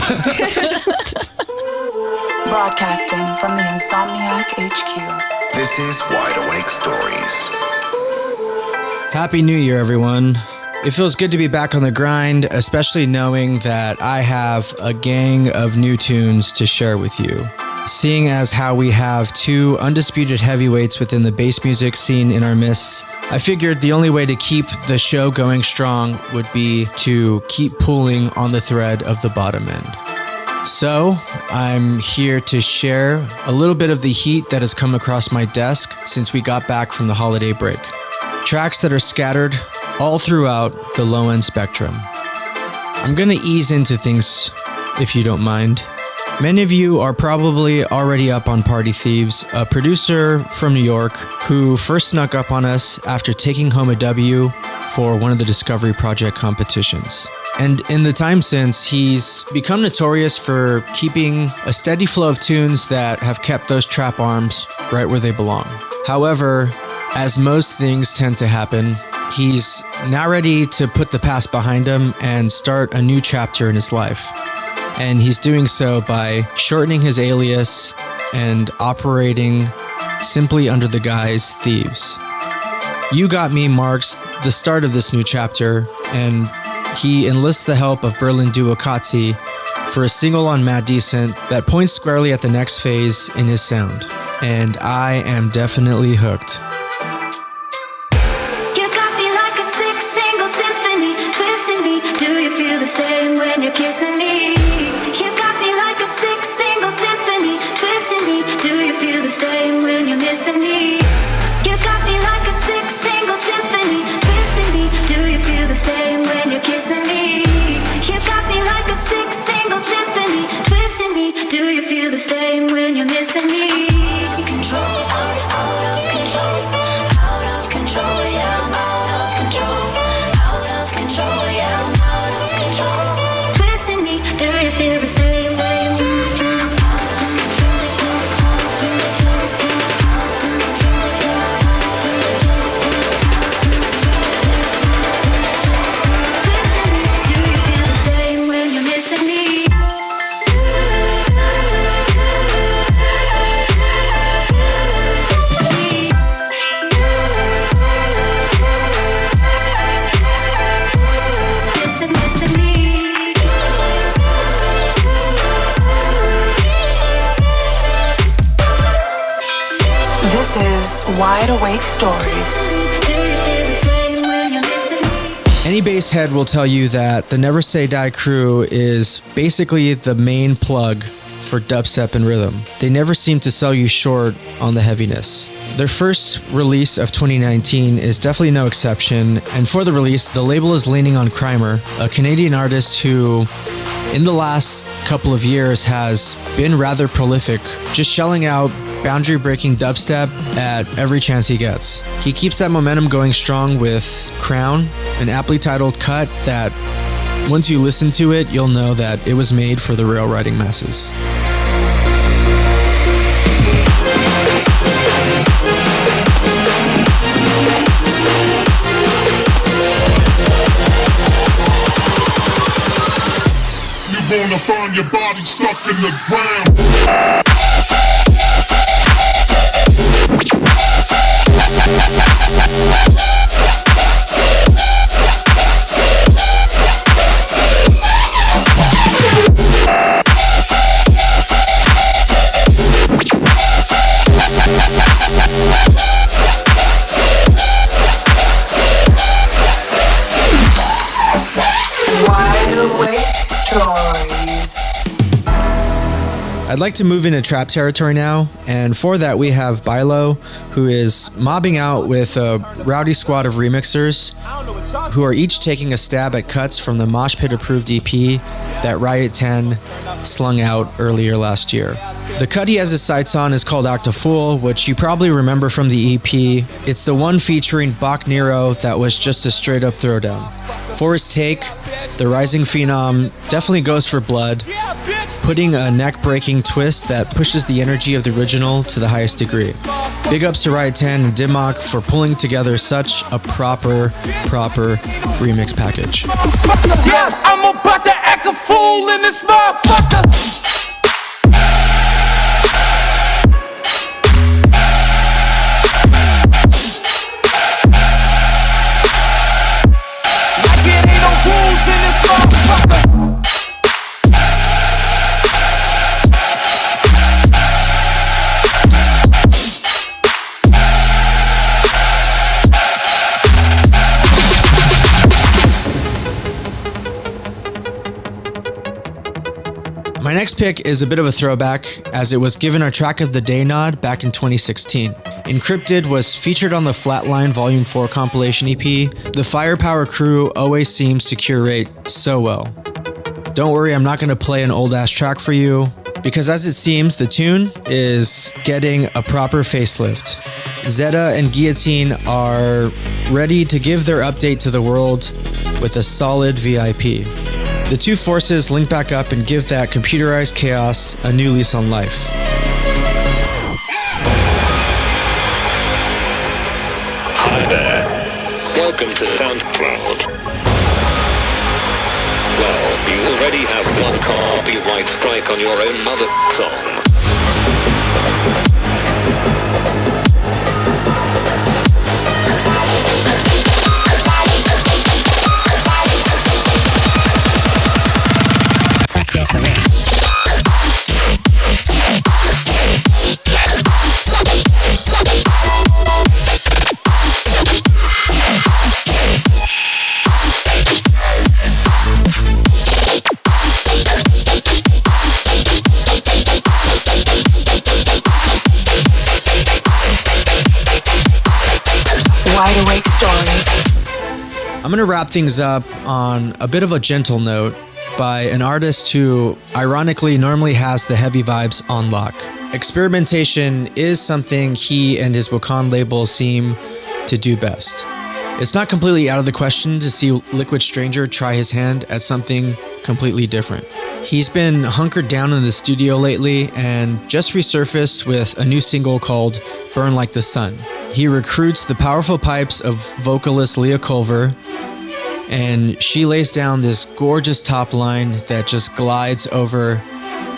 Broadcasting from the Insomniac HQ. This is Wide Awake Stories. Happy New Year, everyone. It feels good to be back on the grind, especially knowing that I have a gang of new tunes to share with you. Seeing as how we have two undisputed heavyweights within the bass music scene in our midst, I figured the only way to keep the show going strong would be to keep pulling on the thread of the bottom end. So, I'm here to share a little bit of the heat that has come across my desk since we got back from the holiday break. Tracks that are scattered all throughout the low-end spectrum. I'm gonna ease into things, if you don't mind. Many of you are probably already up on Party Thieves, a producer from New York who first snuck up on us after taking home a W for one of the Discovery Project competitions. And in the time since, he's become notorious for keeping a steady flow of tunes that have kept those trap arms right where they belong. However, as most things tend to happen, he's now ready to put the past behind him and start a new chapter in his life. And he's doing so by shortening his alias and operating simply under the guise Thieves. You Got Me marks the start of this new chapter, and he enlists the help of Berlin duo Kotze for a single on Mad Decent that points squarely at the next phase in his sound. And I am definitely hooked. Same when you're kissing me. You got me like a six-single symphony, twisting me. Do you feel the same when you're missing me? You got me the same when you're missing me. Control, out of control, out of control, yeah, I'm out of control, out of control, yeah, I'm out of control. Twisting me, do you feel the same way? This is Wide Awake Stories. Any bass head will tell you that the Never Say Die crew is basically the main plug for dubstep and rhythm. They never seem to sell you short on the heaviness. Their first release of 2019 is definitely no exception, and for the release, the label is leaning on Krymer, a Canadian artist who, in the last couple of years, has been rather prolific, just shelling out boundary-breaking dubstep at every chance he gets. He keeps that momentum going strong with Crown, an aptly titled cut that, once you listen to it, you'll know that it was made for the rail riding masses. You're gonna find your body stuck in the ground. Wide Awake Stories. I'd like to move into trap territory now, and for that we have Bilo, who is mobbing out with a rowdy squad of remixers who are each taking a stab at cuts from the Mosh Pit approved EP that Riot 10 slung out earlier last year. The cut he has his sights on is called Act a Fool, which you probably remember from the EP. It's the one featuring Bach Nero that was just a straight up throwdown. For his take, the rising phenom definitely goes for blood, putting a neck-breaking twist that pushes the energy of the original to the highest degree. Big ups to Riot 10 and Dimmock for pulling together such a proper remix package. Yeah, I'm about to act a fool in this motherfucker. My next pick is a bit of a throwback, as it was given our track of the day nod back in 2016. Encrypted was featured on the Flatline Volume 4 compilation EP. The Firepower crew always seems to curate so well. Don't worry, I'm not going to play an old ass track for you, because as it seems, the tune is getting a proper facelift. Zeta and Guillotine are ready to give their update to the world with a solid VIP. The two forces link back up and give that computerized chaos a new lease on life. Hi there. Welcome to SoundCloud. Well, you already have one copyright strike on your own mother song. Wide Awake Stories. I'm going to wrap things up on a bit of a gentle note. by an artist who, ironically, normally has the heavy vibes on lock. Experimentation is something he and his Wakan label seem to do best. It's not completely out of the question to see Liquid Stranger try his hand at something completely different. He's been hunkered down in the studio lately and just resurfaced with a new single called Burn Like the Sun. He recruits the powerful pipes of vocalist Leah Culver, and she lays down this gorgeous top line that just glides over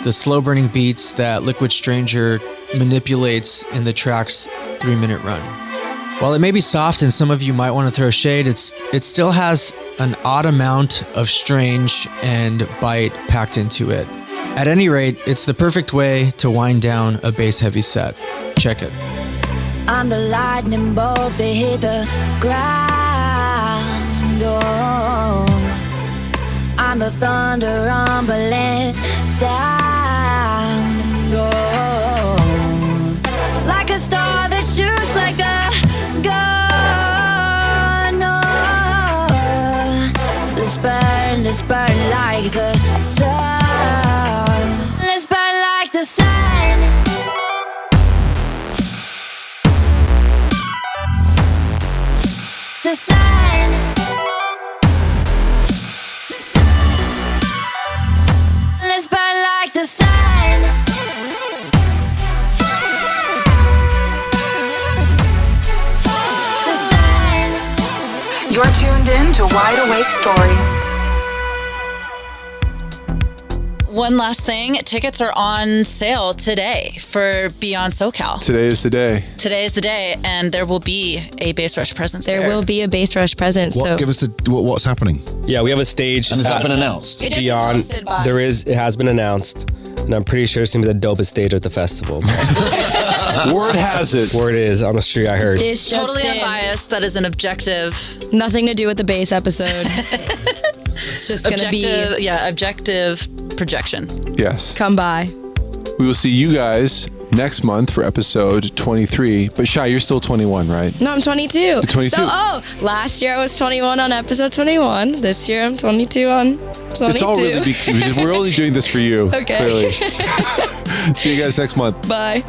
the slow-burning beats that Liquid Stranger manipulates in the track's 3-minute run. While it may be soft and some of you might want to throw shade, it still has an odd amount of strange and bite packed into it. At any rate, it's the perfect way to wind down a bass-heavy set. Check it. I'm the lightning bolt that hit the ground. Oh, I'm the thunder rumbling sound. Oh, like a star that shoots like a gun. Oh, let's burn like the sun. Let's burn like the sun. The sun. The sun. Let's burn like the sun. The sun. You're tuned in to Wide Awake Stories. One last thing, tickets are on sale today for Beyond SoCal. Today is the day. Today is the day, and there will be a Bassrush presence there. There will be a Bassrush presence. What, So give us what's happening. Yeah, we have a stage. And has that been announced? It is Beyond, hosted by- it has been announced, and I'm pretty sure it's gonna be the dopest stage at the festival. Word has it. Word is on the street. I heard. It's just totally in. unbiased. That is an objective. Nothing to do with the bass episode. It's just gonna objective projection. Yes. Come by. We will see you guys next month for episode 23. But Shy, you're still 21, right? No, I'm 22. You're 22. So, last year I was 21 on episode 21. This year I'm 22 on 22. It's all really we're only doing this for you. Okay. Clearly. See you guys next month. Bye.